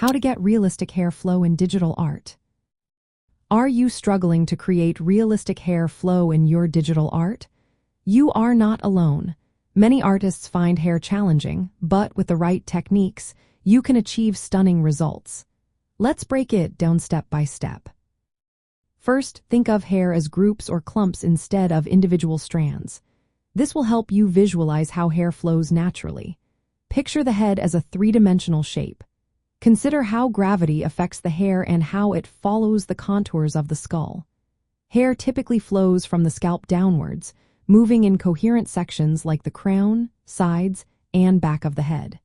How to get realistic hair flow in digital art. Are you struggling to create realistic hair flow in your digital art? You are not alone. Many artists find hair challenging, but with the right techniques, you can achieve stunning results. Let's break it down step by step. First, think of hair as groups or clumps instead of individual strands. This will help you visualize how hair flows naturally. Picture the head as a three-dimensional shape. Consider how gravity affects the hair and how it follows the contours of the skull. Hair typically flows from the scalp downwards, moving in coherent sections like the crown, sides, and back of the head.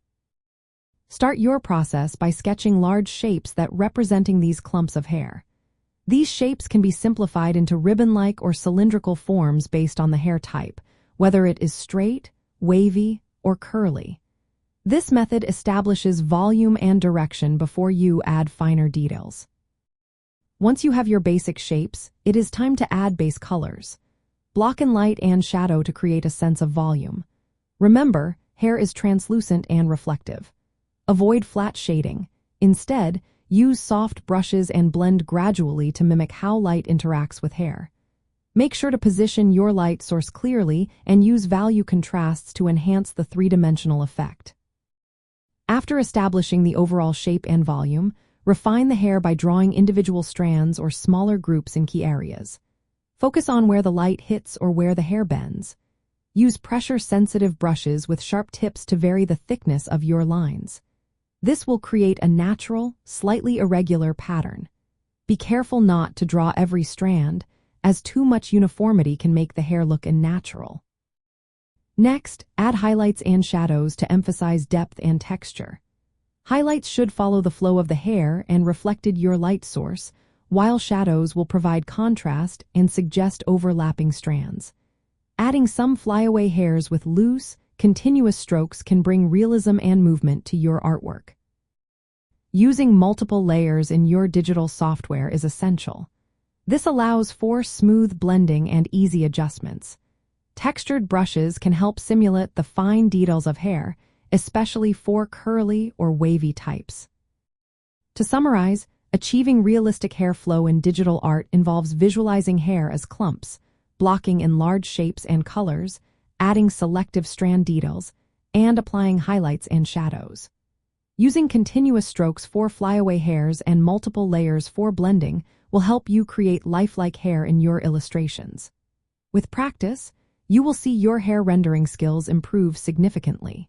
Start your process by sketching large shapes that representing these clumps of hair. These shapes can be simplified into ribbon-like or cylindrical forms based on the hair type, whether it is straight, wavy, or curly. This method establishes volume and direction before you add finer details. Once you have your basic shapes, it is time to add base colors. Block in light and shadow to create a sense of volume. Remember, hair is translucent and reflective. Avoid flat shading. Instead, use soft brushes and blend gradually to mimic how light interacts with hair. Make sure to position your light source clearly and use value contrasts to enhance the three-dimensional effect. After establishing the overall shape and volume, refine the hair by drawing individual strands or smaller groups in key areas. Focus on where the light hits or where the hair bends. Use pressure-sensitive brushes with sharp tips to vary the thickness of your lines. This will create a natural, slightly irregular pattern. Be careful not to draw every strand, as too much uniformity can make the hair look unnatural. Next, add highlights and shadows to emphasize depth and texture. Highlights should follow the flow of the hair and reflected your light source, while shadows will provide contrast and suggest overlapping strands. Adding some flyaway hairs with loose, continuous strokes can bring realism and movement to your artwork. Using multiple layers in your digital software is essential. This allows for smooth blending and easy adjustments. Textured brushes can help simulate the fine details of hair, especially for curly or wavy types. To summarize, achieving realistic hair flow in digital art involves visualizing hair as clumps, blocking in large shapes and colors, adding selective strand details, and applying highlights and shadows. Using continuous strokes for flyaway hairs and multiple layers for blending will help you create lifelike hair in your illustrations. With practice, you will see your hair rendering skills improve significantly.